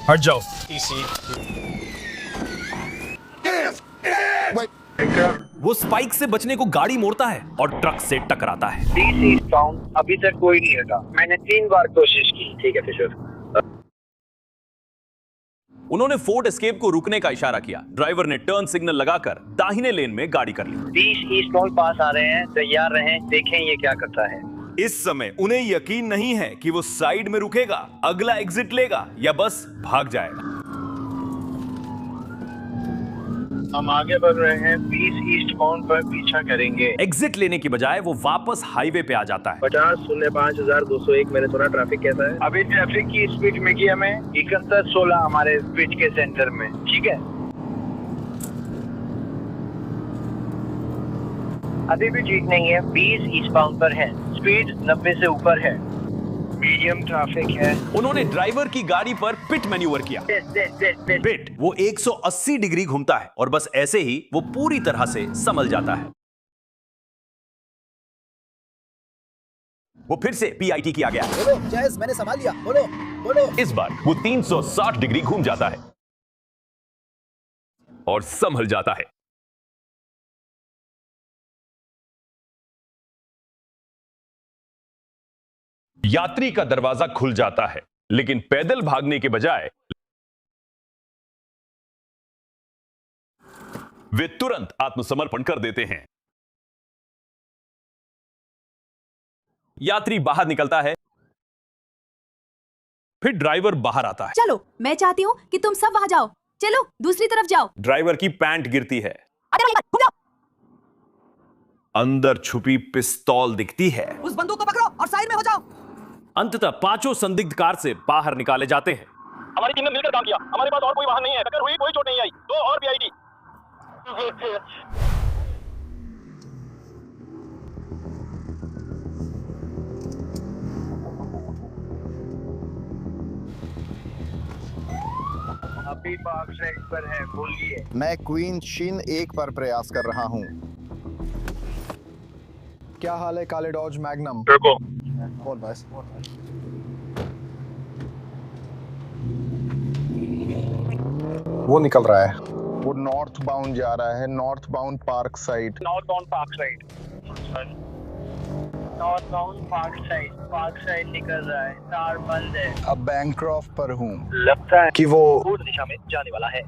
हट जाओ। वो स्पाइक से बचने को गाड़ी मोड़ता है और ट्रक से टकराता है। DC साउंड अभी तक कोई नहीं हटा। मैंने 3 बार कोशिश की। ठीक है फिशर। उन्होंने फोर्ड एस्केप को रुकने का इशारा किया। ड्राइवर ने टर्न सिग्नल लगाकर दाहिने लेन में गाड़ी कर ली। 20 ईस्टबाउंड पास आ रहे हैं, तैयार रहें, देखें ये क्या करता है। इस समय उन्हें यकीन नहीं है कि वो साइड में रुकेगा, अगला एग्जिट लेगा या बस भाग जाएगा। हम आगे बढ़ रहे हैं, 20 ईस्टबाउंड पर पीछा करेंगे। एग्जिट लेने की बजाय वो वापस हाईवे पे आ जाता है। 50-05-201 मैंने सुना ट्रैफिक कैसा है? अभी ट्रैफिक की स्पीड मिली हमें 71-16 हमारे ब्रिज के सेंटर में। ठीक है, अभी भी ठीक नहीं है। 20 ईस्टबाउंड पर है, स्पीड 90 से ऊपर है, मीडियम ट्रैफिक है। उन्होंने ड्राइवर की गाड़ी पर पिट मैन्यूवर किया। पिट वो 180 डिग्री घूमता है और बस ऐसे ही वो पूरी तरह से संभल जाता है। वो फिर से PIT किया गया। बोलो जैस, मैंने संभाल लिया। बोलो बोलो। इस बार वो 360 डिग्री घूम जाता है और संभल जाता है। यात्री का दरवाजा खुल जाता है, लेकिन पैदल भागने के बजाय वे तुरंत आत्मसमर्पण कर देते हैं। यात्री बाहर निकलता है, फिर ड्राइवर बाहर आता है। चलो, मैं चाहती हूँ कि तुम सब वहां जाओ। चलो, दूसरी तरफ जाओ। ड्राइवर की पैंट गिरती है। घूम जाओ। अंदर छुपी पिस्तौल दिखती है। उस बंदूक को पकड़ो और साइड में हो जाओ। अंततः 5 संदिग्ध कार से बाहर निकाले जाते हैं। हमारी टीम ने मिलकर काम किया। हमारे पास और कोई वाहन नहीं है। टक्कर हुई, कोई चोट नहीं आई। 2 और PIT। अभी पार्क साइड पर है, बोलिए। मैं क्वीन शिन 1 पर प्रयास कर रहा हूँ। क्या हाल है काले डॉज मैग्नम? रुको। बोल बस। वो निकल रहा है। वो नॉर्थ बाउंड जा रहा है, north bound park side. North bound park side. North bound park side निकल रहा है। कार बंद है। अब बैंक्रॉफ्ट पर हूँ। लगता है कि वो पूर्व दिशा में जाने वाला है।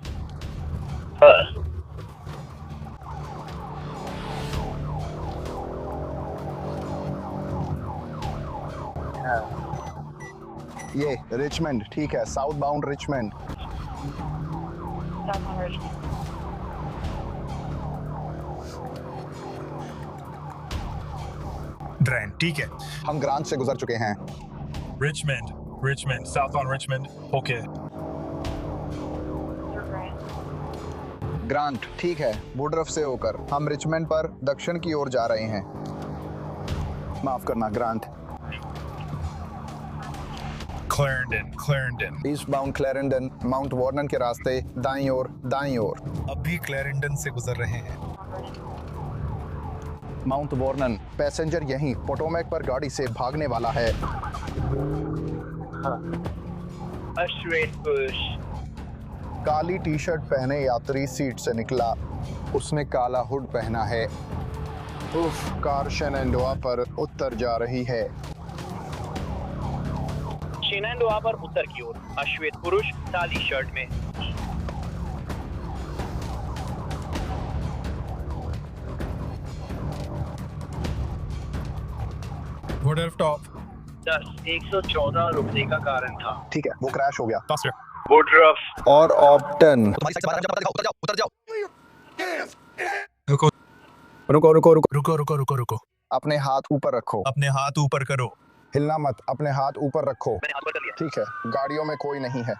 ये रिचमंड, ठीक है, साउथ बाउंड रिचमंड। ड्रैन, ठीक है। हम ग्रांट से गुजर चुके हैं। Richmond, south on Richmond. Okay. Grant, ठीक है, वुडरफ से होकर हम रिचमंड पर दक्षिण की ओर जा रहे हैं। माफ करना ग्रांट। क्लैरेंडन। ईस्ट बाउंड क्लैरेंडन, माउंट वॉर्नन के रास्ते दाईं ओर, दाईं ओर। अभी क्लैरेंडन से गुजर रहे हैं। माउंट वॉर्नन, पैसेंजर यहीं पोटोमैक पर गाड़ी से भागने वाला है। Straight push. काली टी-शर्ट पहने यात्री सीट से निकला। उसने काला हुड पहना है। उफ, कार शेनैंडोआ पर उत्तर जा रही है। शेनैंडोआ पर उत्तर की ओर अश्वेत पुरुष काली शर्ट में। Woodruff top. 114 रुकने का कारण था। ठीक है, वो क्रैश हो गया। फास्टर। वुडरफ और ऑप्टन। उतर जाओ। रुको। अपने हाथ ऊपर रखो। अपने हाथ ऊपर करो। हिलना मत, अपने हाथ ऊपर रखो। मैंने हाथ ऊपर कर लिया। ठीक है, गाड़ियों में कोई नहीं है।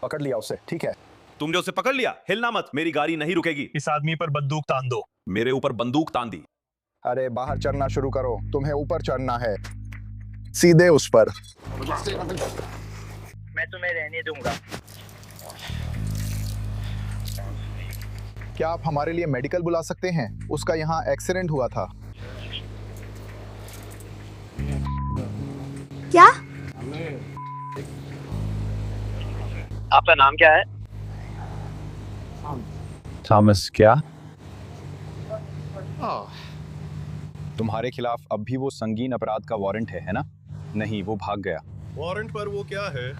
पकड़ लिया उसे, ठीक है। तुमने उसे पकड़ लिया। हिलना मत, मेरी गाड़ी नहीं रुकेगी। इस आदमी पर बंदूक तान दो। मेरे ऊपर बंदूक तान दी। अरे बाहर चढ़ना शुरू करो, तुम्हें ऊपर चढ़ना है, सीधे उस पर। मैं तुम्हें रहने दूंगा। क्या आप हमारे लिए मेडिकल बुला सकते हैं? उसका यहाँ एक्सीडेंट हुआ था। क्या? आपका नाम क्या है? थॉमस क्या? तुम्हारे खिलाफ अब भी वो संगीन अपराध का वारंट है ना? नहीं, वो भाग गया। वारंट पर वो क्या है?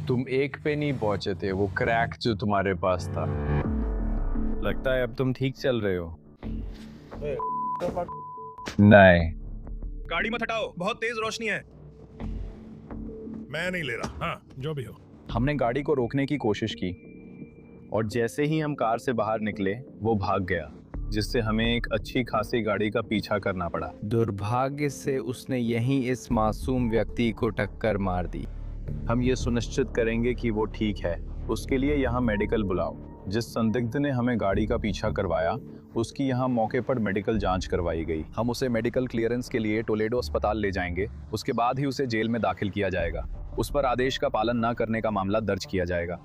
तुम एक पे नहीं पहुंचे थे, वो क्रैक जो तुम्हारे पास था। लगता है अब तुम ठीक चल रहे हो। नहीं, गाड़ी मत हटाओ, बहुत तेज रोशनी है। मैं नहीं ले रहा। हाँ, जो भी हो। हमने गाड़ी को रोकने की कोशिश की और जैसे ही हम कार से बाहर निकले वो भाग गया, जिससे हमें एक अच्छी खासी गाड़ी का पीछा करना पड़ा। दुर्भाग्य से उसने यहीं इस मासूम व्यक्ति को टक्कर मार दी। हम ये सुनिश्चित करेंगे कि वो ठीक है। उसके लिए यहाँ मेडिकल बुलाओ। जिस संदिग्ध ने हमें गाड़ी का पीछा करवाया उसकी यहाँ मौके पर मेडिकल जांच करवाई गई। हम उसे मेडिकल क्लियरेंस के लिए टोलेडो अस्पताल ले जाएंगे। उसके बाद ही उसे जेल में दाखिल किया जाएगा। उस पर आदेश का पालन न करने का मामला दर्ज किया जाएगा।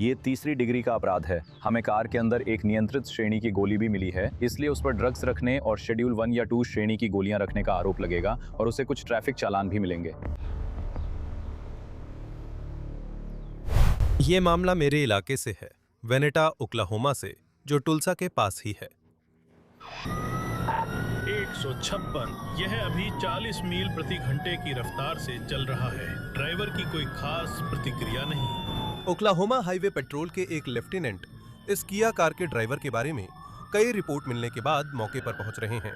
ये तीसरी डिग्री का अपराध है। हमें कार के अंदर एक नियंत्रित श्रेणी की गोली भी मिली है, इसलिए उस पर ड्रग्स रखने और शेड्यूल 1 या 2 श्रेणी की गोलियां रखने का आरोप लगेगा और उसे कुछ ट्रैफिक चालान भी मिलेंगे। ये मामला मेरे इलाके से है, वेनेटा, ओक्लाहोमा से, जो टुल्सा के पास ही है। 156 यह अभी 40 मील प्रति घंटे की रफ्तार से चल रहा है। ड्राइवर की कोई खास प्रतिक्रिया नहीं। ओक्लाहोमा हाईवे पेट्रोल के एक लेफ्टिनेंट इस किया कार के ड्राइवर के बारे में कई रिपोर्ट मिलने के बाद मौके पर पहुंच रहे हैं,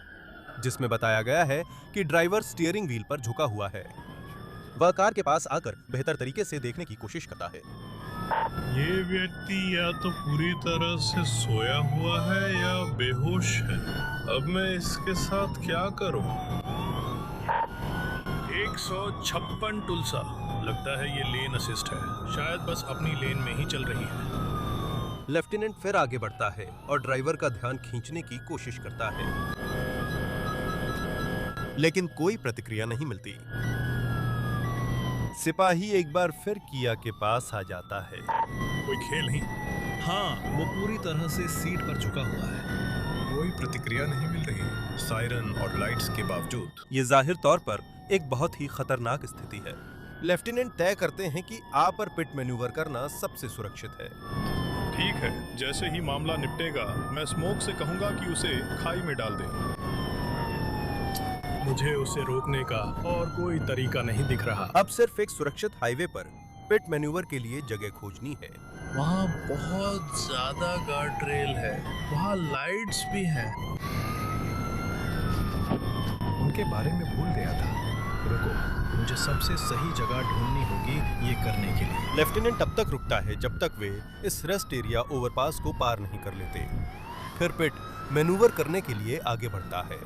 जिसमें बताया गया है कि ड्राइवर स्टीयरिंग व्हील पर झुका हुआ है। वह कार के पास आकर बेहतर तरीके से देखने की कोशिश करता है। ये व्यक्ति या तो पूरी तरह से सोया हुआ है या बेहोश है। अब मैं इसके साथ क्या करूं? 156 टुल्सा, लगता है ये लेन असिस्ट है। शायद बस अपनी लेन में ही चल रही है। लेफ्टिनेंट फिर आगे बढ़ता है और ड्राइवर का ध्यान खींचने की कोशिश करता है, लेकिन कोई प्रतिक्रिया नहीं मिलती। सिपाही एक बार फिर किया के पास आ जाता है। कोई खेल नहीं। हाँ, वो पूरी तरह से सीट पर झुका हुआ है। कोई प्रतिक्रिया नहीं मिल रही, सायरन और लाइट्स के बावजूद। ये जाहिर तौर पर एक बहुत ही खतरनाक स्थिति है। लेफ्टिनेंट तय करते हैं कि आ पर पिट मैन्यूवर करना सबसे सुरक्षित है। ठीक है, जैसे ही मामला निपटेगा मैं स्मोक से कहूंगा कि उसे खाई में डाल दे। मुझे उसे रोकने का और कोई तरीका नहीं दिख रहा। अब सिर्फ एक सुरक्षित हाईवे पर पिट मैन्यूवर के लिए जगह खोजनी है। वहाँ बहुत ज्यादा गार्ड रेल है, वहाँ लाइट्स भी हैं। उनके बारे में भूल गया था। रुको, मुझे सबसे सही जगह ढूंढनी होगी ये करने के लिए। लेफ्टिनेंट तब तक रुकता है जब तक वे इस रेस्ट एरिया ओवरपास को पार नहीं कर लेते। फिर पिट मैन्यूवर करने के लिए आगे बढ़ता है।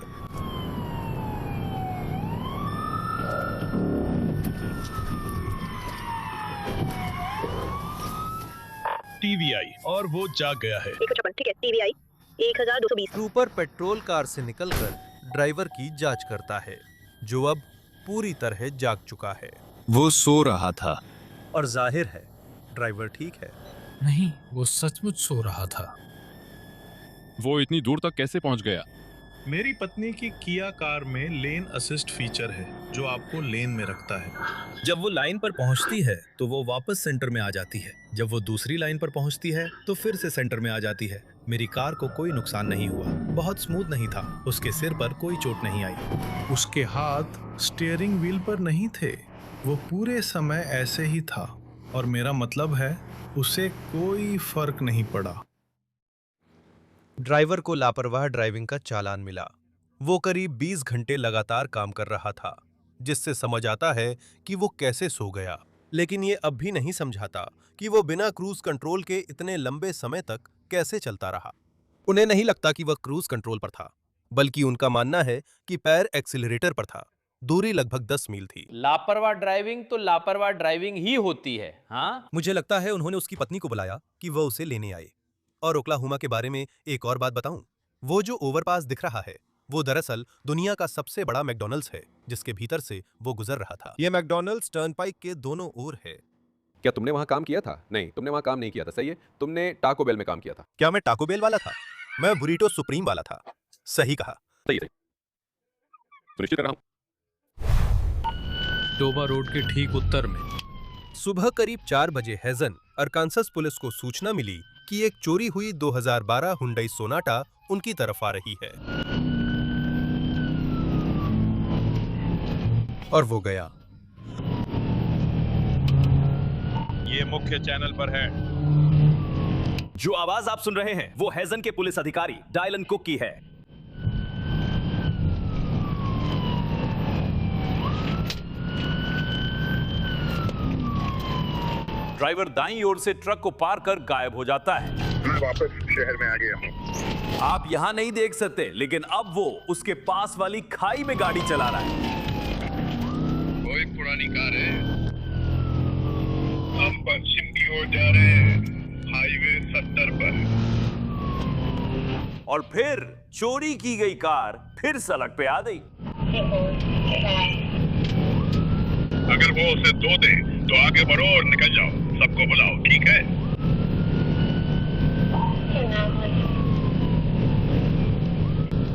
टीवीआई, और वो जाग गया है। 156, ठीक है। टीवीआई 1220। ट्रूपर पेट्रोल कार से निकलकर ड्राइवर की जांच करता है, जो अब पूरी तरह जाग चुका है। वो सो रहा था और जाहिर है ड्राइवर ठीक है। नहीं, वो सचमुच सो रहा था। वो इतनी दूर तक कैसे पहुंच गया? मेरी पत्नी की किया कार में लेन असिस्ट फीचर है, जो आपको लेन में रखता है। जब वो लाइन पर पहुंचती है तो वो वापस सेंटर में आ जाती है। जब वो दूसरी लाइन पर पहुंचती है तो फिर से सेंटर में आ जाती है। मेरी कार को कोई नुकसान नहीं हुआ, बहुत स्मूथ नहीं था। उसके सिर पर कोई चोट नहीं आई। उसके हाथ स्टीयरिंग व्हील पर नहीं थे, वो पूरे समय ऐसे ही था, और मेरा मतलब है उसे कोई फर्क नहीं पड़ा। ड्राइवर को लापरवाह ड्राइविंग का चालान मिला। वो करीब 20 घंटे लगातार काम कर रहा था, जिससे समझ आता है कि वो कैसे सो गया। लेकिन ये अब भी नहीं समझाता कि वो बिना क्रूज कंट्रोल के इतने लंबे समय तक कैसे चलता रहा। उन्हें नहीं लगता कि वह क्रूज कंट्रोल पर था, बल्कि उनका मानना है कि पैर एक्सीलरेटर पर था। दूरी लगभग 10 मील थी। लापरवाह ड्राइविंग तो लापरवाह ड्राइविंग ही होती है। हाँ, मुझे लगता है उन्होंने उसकी पत्नी को बुलाया कि वह उसे लेने आए। और ओक्लाहोमा के बारे में एक और बात बताऊं, वो जो ओवरपास दिख रहा है वो दरअसल दुनिया का सबसे बड़ा मैकडॉनल्ड्स है, जिसके भीतर से वो गुजर रहा था। ये मैकडॉनल्ड्स टर्नपाइक के दोनों ओर है। क्या तुमने वहां काम किया था? नहीं, तुमने वहां काम नहीं किया था। सही है, तुमने टाको बेल में काम किया था। क्या मैं टाको बेल वाला था? मैं बुरीटो सुप्रीम वाला था। सही कहा। सही है, सुनिश्चित कर रहा हूं। टोबा रोड के ठीक उत्तर में। सुबह करीब 4 बजे हेजन अरकानसस पुलिस को सूचना मिली कि एक चोरी हुई 2012 हुंडई सोनाटा उनकी तरफ आ रही है और वो गया। ये मुख्य चैनल पर है। जो आवाज आप सुन रहे हैं वो हेजन के पुलिस अधिकारी डायलन कुक की है। ड्राइवर दाईं ओर से ट्रक को पार कर गायब हो जाता है। मैं वापस शहर में आ गया हूँ। आप यहां नहीं देख सकते, लेकिन अब वो उसके पास वाली खाई में गाड़ी चला रहा है। वो एक पुरानी कार है। हम पश्चिम की ओर जा रहे हैं, हाईवे 70 पर। और फिर चोरी की गई कार फिर सड़क पे आ गई। अगर वो उसे दो दे तो आगे बढ़ो और निकल जाओ। सबको बुलाओ, ठीक है?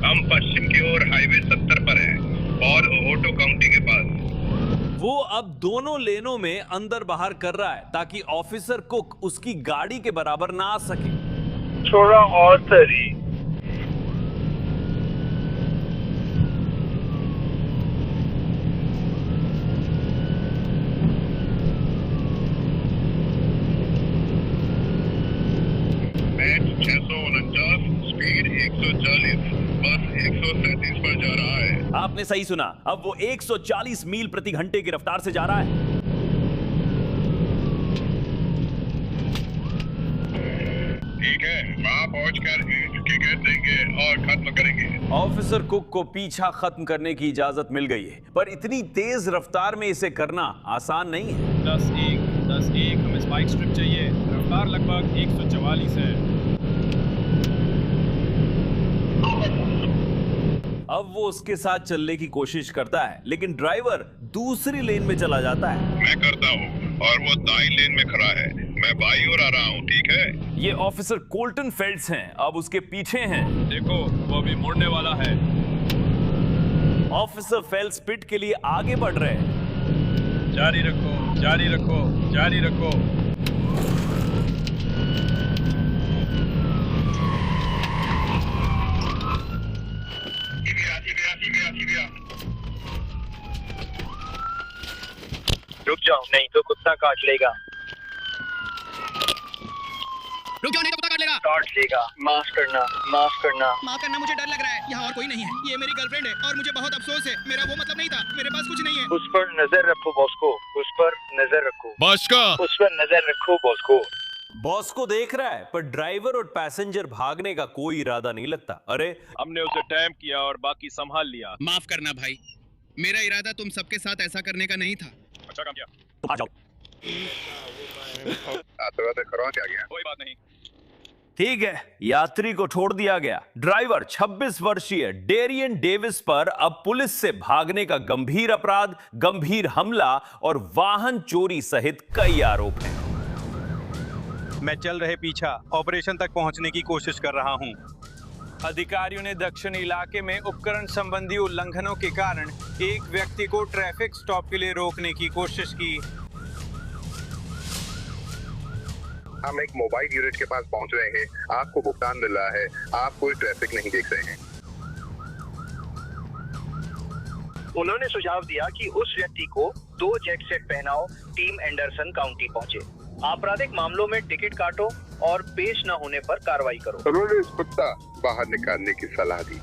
हम पश्चिम की ओर हाईवे 70 पर हैं और ओहोटो काउंटी के पास। वो अब दोनों लेनों में अंदर बाहर कर रहा है ताकि ऑफिसर कुक उसकी गाड़ी के बराबर ना आ सके। थोड़ा और तरी। स्पीड 140, बस 137 पर जा रहा है। आपने सही सुना, अब वो 140 मील प्रति घंटे की रफ्तार से जा रहा है। ठीक है, वहाँ पहुंचकर टिकट देंगे और खत्म करेंगे। ऑफिसर कुक को पीछा खत्म करने की इजाजत मिल गई है, पर इतनी तेज रफ्तार में इसे करना आसान नहीं है। 10-1 हमें स्पाइक स्ट्रिप चाहिए। रफ्तार लगभग 144 है। अब वो उसके साथ चलने की कोशिश करता है, लेकिन ड्राइवर दूसरी लेन में चला जाता है। मैं करता हूँ और वो दाईं लेन में खड़ा है। मैं बाईं ओर आ रहा हूँ, ठीक है? ये ऑफिसर कोल्टन फेल्ड्स हैं, अब उसके पीछे हैं। देखो, वो भी मुड़ने वाला है। ऑफिसर फेल्ड्स पिट के लिए आगे बढ़ रहे हैं। जारी रखो, जारी रखो, जारी रखो। रुक जाओ, नहीं तो कुत्ता काट लेगा। रुक जाओ, नहीं तो कुत्ता काट लेगा। काट लेगा। माफ करना, माफ करना। माफ करना, मुझे डर लग रहा है। यहाँ और कोई नहीं है। ये मेरी गर्लफ्रेंड है और मुझे बहुत अफसोस है। मेरा वो मतलब नहीं था। मेरे पास कुछ नहीं है। उस पर नजर रखो बॉस को। उस पर नजर रखो। बॉस का। उस पर नजर रखो बॉस को। बॉस को देख रहा है, पर ड्राइवर और पैसेंजर भागने का कोई इरादा नहीं लगता। अरे, हमने उसे टैम किया और बाकी संभाल लिया। माफ करना भाई, मेरा इरादा तुम सबके साथ ऐसा करने का नहीं था। अच्छा काम किया। तुम आ जाओ। कोई बात नहीं। ठीक है, यात्री को छोड़ दिया गया। ड्राइवर 26 वर्षीय डेरियन डेविस पर अब पुलिस से भागने का गंभीर अपराध, गंभीर हमला और वाहन चोरी सहित कई आरोप हैं। मैं चल रहे पीछा ऑपरेशन तक पहुंचने की कोशिश कर रहा हूं। अधिकारियों ने दक्षिण इलाके में उपकरण संबंधी उल्लंघनों के कारण एक व्यक्ति को ट्रैफिक स्टॉप के लिए रोकने की कोशिश की। हम एक मोबाइल यूनिट के पास पहुंच रहे हैं। आपको भुगतान मिल रहा है। आप कोई ट्रैफिक नहीं देख रहे हैं। उन्होंने सुझाव दिया कि उस व्यक्ति को 2 जेट सेट पहनाओ, टीम एंडरसन काउंटी पहुंचे। आपराधिक मामलों में टिकट काटो और पेश न होने पर कार्रवाई करो। उन्होंने इस कुत्ता बाहर निकालने की सलाह दी।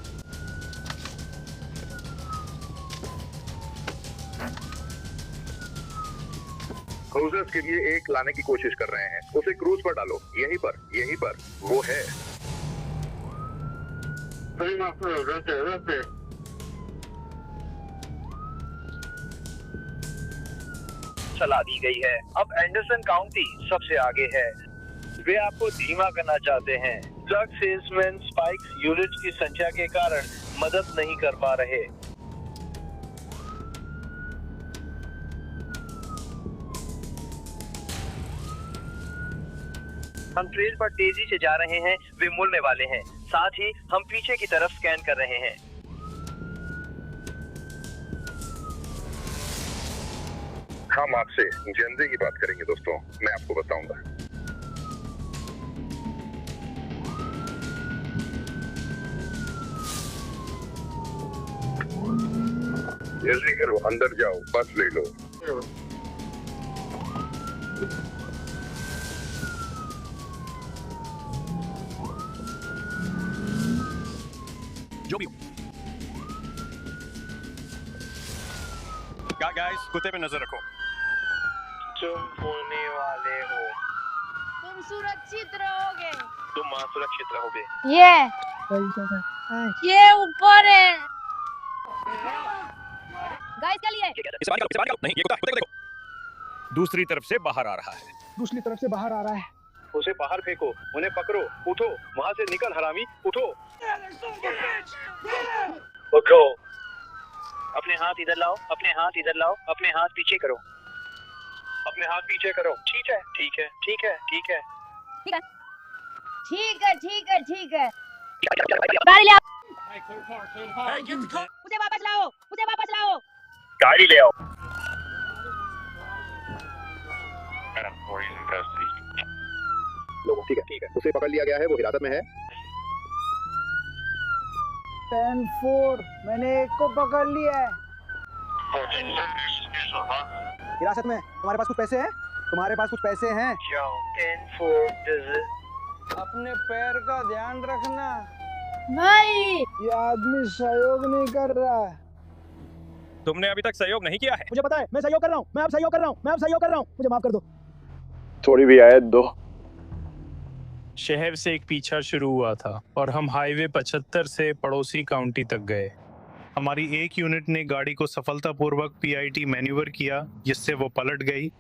क्रूजर्स के लिए एक लाने की कोशिश कर रहे हैं। उसे क्रूज पर डालो। यहीं पर वो है। सलाह दी गई है। अब एंडरसन काउंटी सबसे आगे है। वे आपको धीमा करना चाहते हैं। ड्रग सेल्समैन स्पाइक्स यूनिट्स की संख्या के कारण मदद नहीं कर पा रहे। हम ट्रेल पर तेजी से जा रहे हैं। वे मुड़ने वाले हैं। साथ ही हम पीछे की तरफ स्कैन कर रहे हैं। हम आपसे जेनजी की बात करेंगे दोस्तों, मैं आपको बताऊंगा। जल्दी करो, अंदर जाओ, बस ले लो। जो भी हो। गाइस, कुत्ते पे नजर रखो। तुम होने वाले हो, तुम सुरक्षित रहोगे। तुम वहाँ सुरक्षित रहोगे। ये ऊपर है। गाइस क्या लिए? इसे बाहर निकालो, नहीं, ये कुत्ते को देखो। दूसरी तरफ से बाहर आ रहा है। दूसरी तरफ से बाहर आ रहा है। उसे बाहर फेंको, उन्हें पकड़ो, उठो, वहाँ से निकल हरामी, उठो। उठो। अपने हाथ इधर लाओ, अपने हाथ इधर लाओ, अपने हाथ पीछे करो, अपने हाथ पीछे करो। ठीक है, ठीक है, ठीक है, ठीक है, ठीक है, ठीक है, ठीक है, ठीक है। गाड़ी ले आओ। मुझे वापस लाओ, मुझे वापस लाओ। गाड़ी ले आओ। लोगों, ठीक है, ठीक है, उसे पकड़ लिया गया है, वो हिरासत में है। 10-4, मैंने एक को पकड़ लिया है। हिरासत में। तुम्हारे पास कुछ पैसे हैं? तुम्हारे पास कुछ पैसे हैं? 10-4 अपने पैर का ध्यान रखना भाई। ये आदमी सहयोग नहीं कर रहा है। तुमने अभी तक सहयोग नहीं किया है। मुझे पता है, मैं सहयोग कर रहा हूँ, मैं अब सहयोग कर रहा हूँ, मैं अब सहयोग कर रहा हूँ। मुझे माफ कर दो। थोड़ी भी आयत दो। शहर से एक पीछा शुरू हुआ था और हम हाईवे 75 से पड़ोसी काउंटी तक गए। हमारी एक यूनिट ने गाड़ी को सफलतापूर्वक पीआईटी मैन्यूवर किया, जिससे वो पलट गई।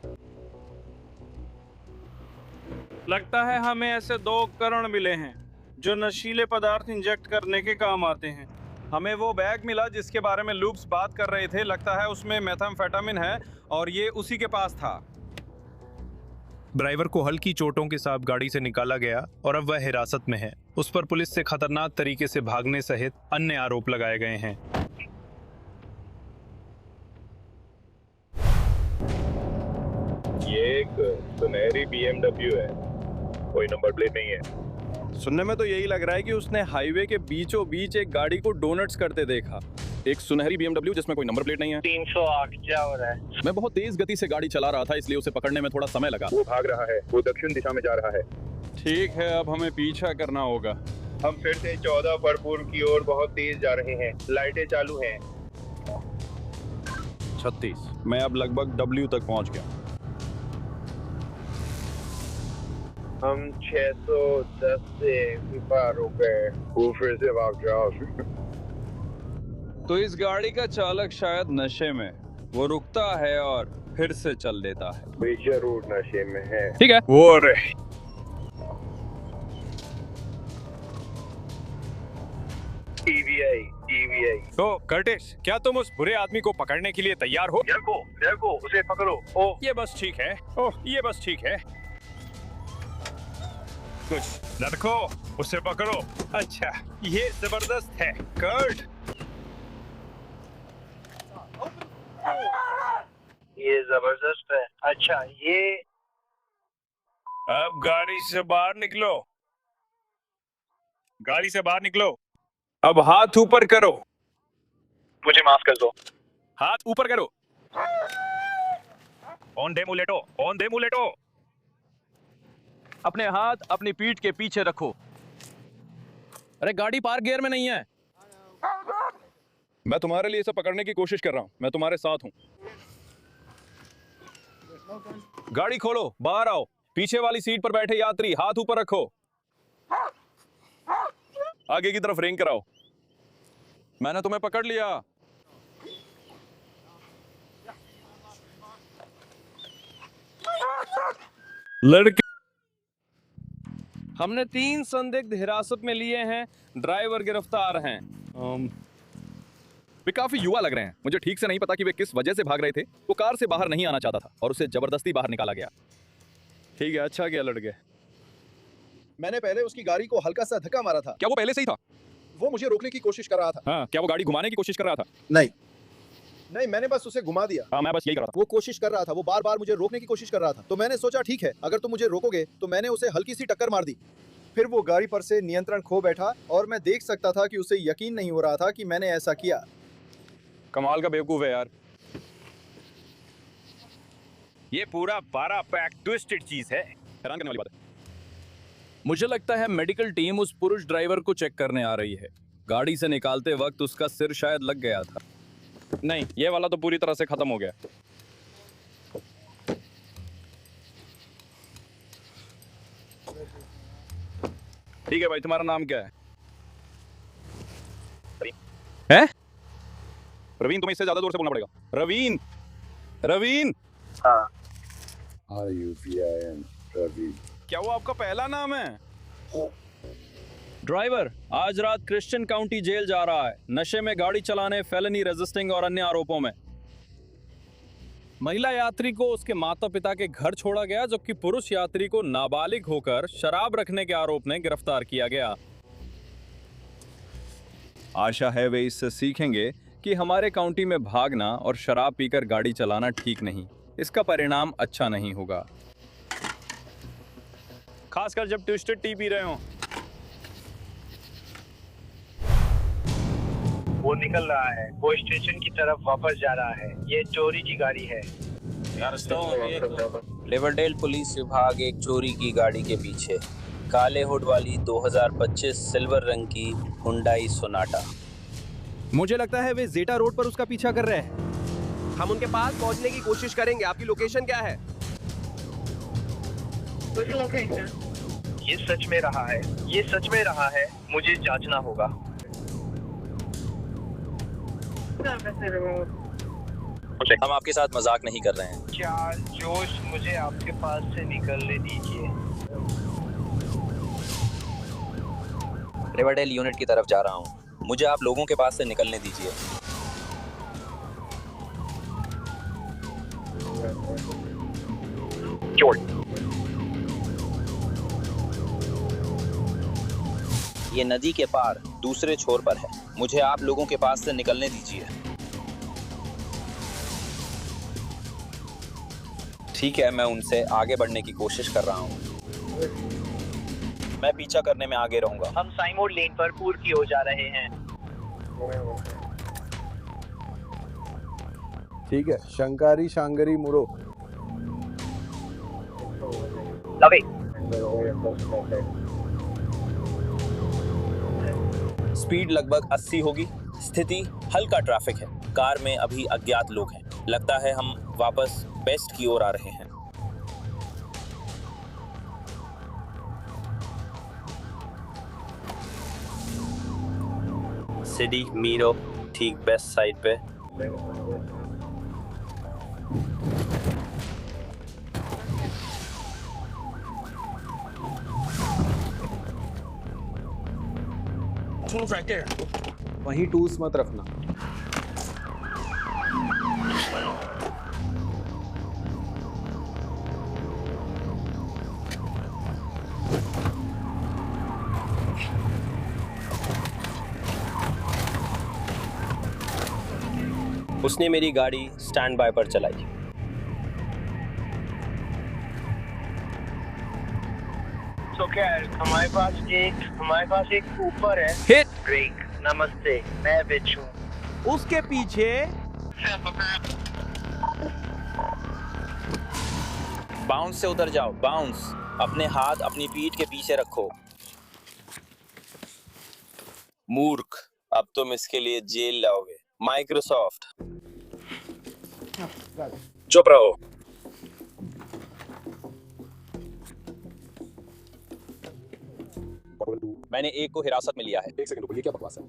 लगता है हमें ऐसे 2 उपकरण मिले हैं जो नशीले पदार्थ इंजेक्ट करने के काम आते हैं। हमें वो बैग मिला जिसके बारे में लूप्स बात कर रहे थे। लगता है उसमें मेथाम्फेटामिन है और ये उसी के पास था। ड्राइवर को हल्की चोटों के साथ गाड़ी से निकाला गया और अब वह हिरासत में है। उस पर पुलिस से खतरनाक तरीके से भागने सहित अन्य आरोप लगाए गए हैं। ये एक सुनहरी BMW है, कोई नंबर प्लेट नहीं है। सुनने में तो यही लग रहा है कि उसने हाईवे के बीचों बीच एक गाड़ी को डोनट्स करते देखा। एक सुनहरी BMW जिसमें कोई नंबर प्लेट नहीं है। 308 क्या हो रहा है? मैं बहुत तेज गति से गाड़ी चला रहा था, इसलिए उसे पकड़ने में थोड़ा समय लगा। वो भाग रहा है, वो दक्षिण दिशा में जा रहा है। ठीक है, अब हमें पीछा करना होगा। हम फिर से 14 पर पूर्व की ओर बहुत तेज जा रहे हैं, लाइटें चालू हैं। 36। मैं अब लगभग W तक पहुंच गया। हम 610 से पार हो गए। वो फिर से भाग जाओ। तो इस गाड़ी का चालक शायद नशे में, वो रुकता है और फिर से चल देता है। वे जरूर नशे में है। ठीक है, वो रहे। EVI। तो कर्टिस, क्या तुम उस बुरे आदमी को पकड़ने के लिए तैयार हो? देखो, उसे पकड़ो। ओ, ये बस ठीक है। ओह, ये बस ठीक है। कुछ रखो, उसे पकड़ो। अच्छा, ये जबरदस्त है कर्ट। ये जबरदस्त है। अच्छा, ये अब गाड़ी से बाहर निकलो। गाड़ी से बाहर निकलो। अब हाथ ऊपर करो। मुझे माफ कर दो। हाथ ऊपर करो। ऑन दे मुलेटो, ऑन दे मुलेटो। अपने हाथ अपनी पीठ के पीछे रखो। अरे गाड़ी पार्क गियर में नहीं है। मैं तुम्हारे लिए इसे पकड़ने की कोशिश कर रहा हूं। मैं तुम्हारे साथ हूं। गाड़ी खोलो, बाहर आओ। पीछे वाली सीट पर बैठे यात्री हाथ ऊपर रखो। आगे की तरफ रेंग कराओ। मैंने तुम्हें पकड़ लिया। लड़के, हमने 3 संदिग्ध हिरासत में लिए हैं। ड्राइवर गिरफ्तार हैं। वे काफी युवा लग रहे हैं। मुझे ठीक से नहीं पता कि वे किस वजह से भाग रहे थे। वो कार से बाहर नहीं आना चाहता था और उसे जबरदस्ती बाहर निकाला गया। ठीक है, अच्छा किया लड़के। मैंने पहले उसकी गाड़ी को हल्का सा धक्का मारा था। क्या वो पहले से ही था? वो मुझे रोकने की कोशिश कर रहा था। हाँ, क्या वो गाड़ी घुमाने की कोशिश कर रहा था? नहीं। नहीं, मैंने बस उसे घुमा दिया। हाँ, मैं बस यही कर रहा था। वो कोशिश कर रहा था, वो बार बार मुझे रोकने की कोशिश कर रहा था, तो मैंने सोचा ठीक है, अगर तुम मुझे रोकोगे तो मैंने उसे हल्की सी टक्कर मार दी। फिर वो गाड़ी पर से नियंत्रण खो बैठा और मैं देख सकता था कि उसे यकीन नहीं हो रहा था कि मैंने ऐसा किया। कमाल का बेवकूफ है यार। ये पूरा 12 पैक ट्विस्टेड चीज है। हैरान करने वाली बात है। मुझे लगता है मेडिकल टीम उस पुरुष ड्राइवर को चेक करने आ रही है। गाड़ी से निकालते वक्त उसका सिर शायद लग गया था। नहीं, ये वाला तो पूरी तरह से खत्म हो गया। ठीक है भाई, तुम्हारा नाम क्या है? हैं? रवीन, तुम्हें इससे ज्यादा जोर से बोलना पड़ेगा। रवीन, रवीन। हाँ। रवीन। क्या वो आपका पहला नाम है? ड्राइवर आज रात क्रिश्चियन काउंटी जेल जा रहा है, नशे में गाड़ी चलाने, फेलनी रेजिस्टिंग और अन्य आरोपों में। महिला यात्री को उसके माता पिता के घर छोड़ा गया, जबकि पुरुष यात्री को नाबालिग होकर शराब रखने के आरोप में गिरफ्तार किया गया। आशा है वे इससे सीखेंगे कि हमारे काउंटी में भागना और शराब पीकर गाड़ी चलाना ठीक नहीं। इसका परिणाम अच्छा नहीं होगा, खासकर जब ट्विस्टेड टी पी रहे हो। वो निकल रहा है, वो स्टेशन की तरफ वापस जा रहा है। ये चोरी की गाड़ी है। रिवरडेल पुलिस विभाग एक चोरी की गाड़ी के पीछे। काले हुड वाली 2025 सिल्वर रंग की हुंडई सोनाटा। मुझे लगता है वे जेटा रोड पर उसका पीछा कर रहे हैं। हम उनके पास पहुंचने की कोशिश करेंगे। आपकी लोकेशन क्या है? ये सच में रहा है, ये सच में रहा है। मुझे जांचना होगा। हम आपके साथ मजाक नहीं कर रहे हैं। क्या जोश, मुझे आपके पास से निकलने दीजिए। रिवरडेल यूनिट की तरफ जा रहा हूँ, मुझे आप लोगों के पास से निकलने दीजिए। ये नदी के पार दूसरे छोर पर है, मुझे आप लोगों के पास से निकलने दीजिए। ठीक है, मैं उनसे आगे बढ़ने की कोशिश कर रहा हूँ। मैं पीछा करने में आगे रहूंगा। हम साइमोड लेन पर पूर्व की ओर जा रहे हैं। ठीक है, शंकारी शांगरी मुड़ो। लवे। स्पीड लगभग 80 होगी। स्थिति हल्का ट्रैफिक है। कार में अभी अज्ञात लोग हैं। लगता है हम वापस बेस्ट की ओर आ रहे हैं। सिटी मीरो ठीक बेस्ट साइड पे। वहीं टूल्स मत रखना। उसने मेरी गाड़ी स्टैंड बाय पर चलाई। तो क्या हमारे पास एक ऊपर है। Hit break. नमस्ते, मैं बिच हूँ। उसके पीछे बाउंस से उतर जाओ, बाउंस। अपने हाथ अपनी पीठ के पीछे रखो। मूर्ख, अब तुम इसके लिए जेल लाओगे। माइक्रोसॉफ्ट। चुप रहो। मैंने एक को हिरासत में लिया है। एक सेकंड रुको, ये क्या बकवास है?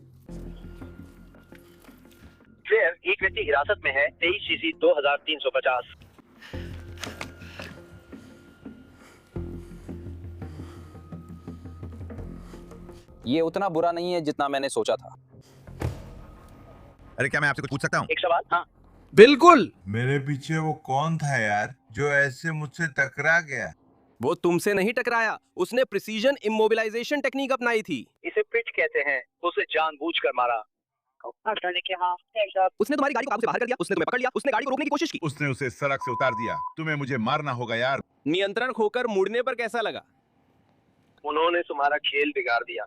क्लियर, एक व्यक्ति हिरासत में है। 23 CC 2350। ये उतना बुरा नहीं है जितना मैंने सोचा था। अरे क्या मैं आपसे कुछ पूछ सकता हूँ? एक सवाल। हाँ बिल्कुल। मेरे पीछे वो कौन था यार जो ऐसे मुझसे टकरा गया? वो तुमसे नहीं टकराया, उसने प्रिसीजन इमोबिलाइजेशन टेक्निक अपनाई थी। इसे पिच कहते हैं। उसे जानबूझकर मारा। उसने तुम्हारी गाड़ी को काबू से बाहर कर दिया, उसने तुम्हें पकड़ लिया, उसने गाड़ी को रोकने की कोशिश की। उसने उसे सड़क से उतार दिया। तुम्हें मुझे मारना होगा यार। नियंत्रण खोकर मुड़ने पर कैसा लगा? उन्होंने तुम्हारा खेल बिगाड़ दिया।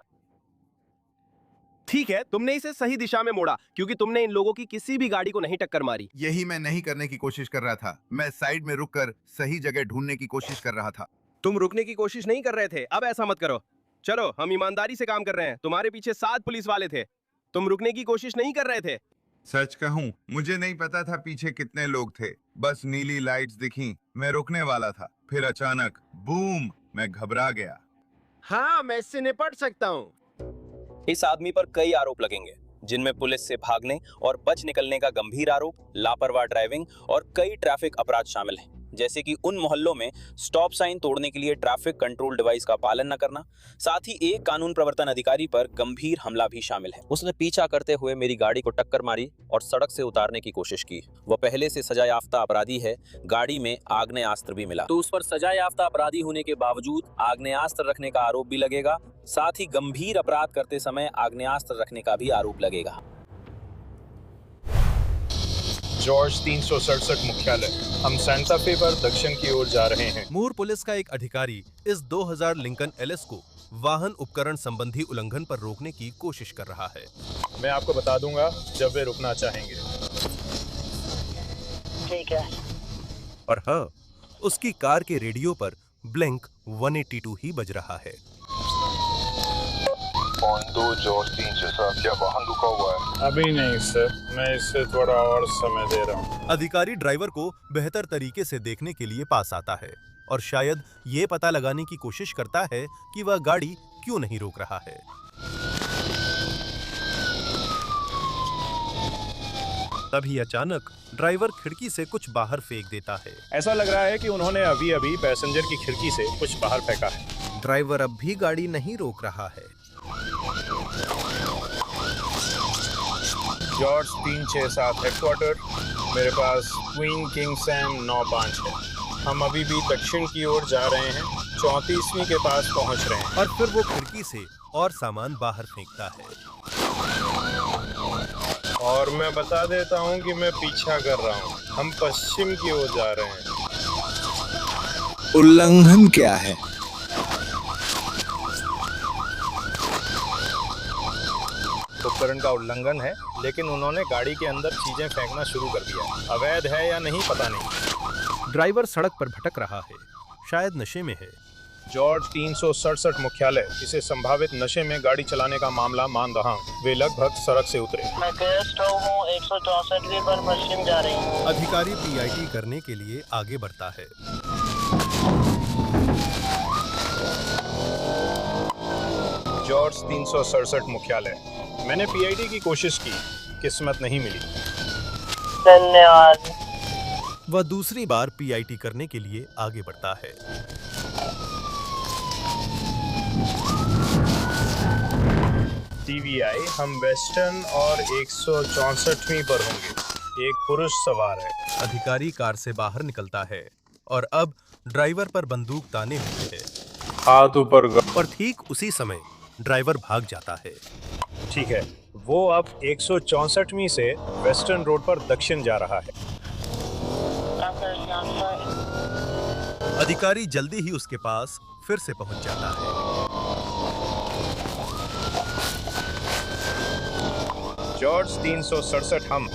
ठीक है, तुमने इसे सही दिशा में मोड़ा क्योंकि तुमने इन लोगों की किसी भी गाड़ी को नहीं टक्कर मारी। यही मैं नहीं करने की कोशिश कर रहा था। मैं साइड में रुककर सही जगह ढूंढने की कोशिश कर रहा था। तुम रुकने की कोशिश नहीं कर रहे थे, अब ऐसा मत करो। चलो, हम ईमानदारी से काम कर रहे हैं। तुम्हारे पीछे 7 पुलिस वाले थे, तुम रुकने की कोशिश नहीं कर रहे थे। सच कहूं, मुझे नहीं पता था पीछे कितने लोग थे। बस नीली लाइट्स दिखी, मैं रुकने वाला था, फिर अचानक बूम, मैं घबरा गया। हाँ, मैं इससे निपट सकता हूँ। इस आदमी पर कई आरोप लगेंगे, जिनमें पुलिस से भागने और बच निकलने का गंभीर आरोप, लापरवाह ड्राइविंग और कई ट्रैफिक अपराध शामिल हैं, जैसे कि उन मोहल्लों में स्टॉप साइन तोड़ने के लिए ट्रैफिक कंट्रोल डिवाइस का पालन न करना। साथ ही एक कानून प्रवर्तन अधिकारी पर गंभीर हमला भी शामिल है। उसने पीछा करते हुए मेरी गाड़ी को टक्कर मारी और सड़क से उतारने की कोशिश की। वह पहले से सजा याफ्ता अपराधी है। गाड़ी में आग्नेयास्त्र भी मिला, तो उस पर सजा याफ्ता अपराधी होने के बावजूद आग्नेयास्त्र रखने का आरोप भी लगेगा। साथ ही गंभीर अपराध करते समय आग्नेयास्त्र रखने का भी आरोप लगेगा। जॉर्ज 367 मुख्यालय। हम सैंटा फे पर दक्षिण की ओर जा रहे हैं। मूर पुलिस का एक अधिकारी इस 2000 लिंकन एलएस को वाहन उपकरण संबंधी उल्लंघन पर रोकने की कोशिश कर रहा है। मैं आपको बता दूंगा जब वे रुकना चाहेंगे। ठीक है। और हाँ, उसकी कार के रेडियो पर ब्लैंक 182 ही बज रहा है। जॉर्ज 367, क्या वाहन रुका हुआ है? अभी नहीं सर, मैं इससे थोड़ा और समय दे रहा हूँ। अधिकारी ड्राइवर को बेहतर तरीके से देखने के लिए पास आता है और शायद ये पता लगाने की कोशिश करता है कि वह गाड़ी क्यों नहीं रोक रहा है। तभी अचानक ड्राइवर खिड़की से कुछ बाहर फेंक देता है। ऐसा लग रहा है कि उन्होंने अभी अभी पैसेंजर की खिड़की से कुछ बाहर फेंका है। ड्राइवर अब भी गाड़ी नहीं रोक रहा है। जॉर्ज 367 हेडक्वार्टर, मेरे पास क्वीन किंग सैम 95 है। हम अभी भी दक्षिण की ओर जा रहे हैं, 34वीं के पास पहुंच रहे हैं। और फिर वो खिड़की से और सामान बाहर फेंकता है। और मैं बता देता हूं कि मैं पीछा कर रहा हूं। हम पश्चिम की ओर जा रहे हैं। उल्लंघन क्या है? उपकरण का उल्लंघन है, लेकिन उन्होंने गाड़ी के अंदर चीजें फेंकना शुरू कर दिया। अवैध है या नहीं पता नहीं। ड्राइवर सड़क पर भटक रहा है, शायद नशे में है। जॉर्ज 367 मुख्यालय, इसे संभावित नशे में गाड़ी चलाने का मामला मान रहा हूँ। वे लगभग सड़क से उतरे। मैं गेस्ट हूँ, 164वीं पर पश्चिम जा रही हूँ। अधिकारी पीआईटी करने के लिए आगे बढ़ता है। जॉर्ज 367 मुख्यालय, मैंने पीआईटी की कोशिश की, किस्मत नहीं मिली। धन्यवाद। वह दूसरी बार पीआईटी करने के लिए आगे बढ़ता है। टीवीआई, हम वेस्टर्न और 164वीं पर होंगे। एक पुरुष सवार है। अधिकारी कार से बाहर निकलता है और अब ड्राइवर पर बंदूक ताने हुए है। हाथ ऊपर। और ठीक उसी समय ड्राइवर भाग जाता है। ठीक है, वो अब 164वीं से वेस्टर्न रोड पर दक्षिण जा रहा है। अधिकारी जल्दी ही उसके पास फिर से पहुंच जाता है। जॉर्ज 367,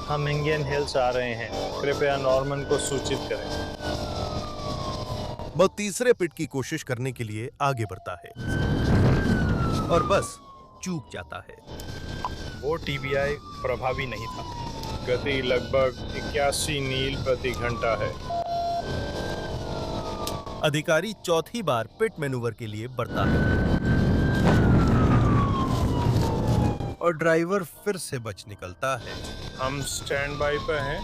हम इंडियन हिल्स आ रहे हैं। कृपया नॉर्मन को सूचित करें। वो तीसरे पिट की कोशिश करने के लिए आगे बढ़ता है और बस चूक जाता है। वो टीवीआई प्रभावी नहीं था। गति लगभग 81 मील प्रति घंटा है। अधिकारी चौथी बार पिट मैनूवर के लिए बढ़ता है और ड्राइवर फिर से बच निकलता है। हम स्टैंड बाई पे हैं।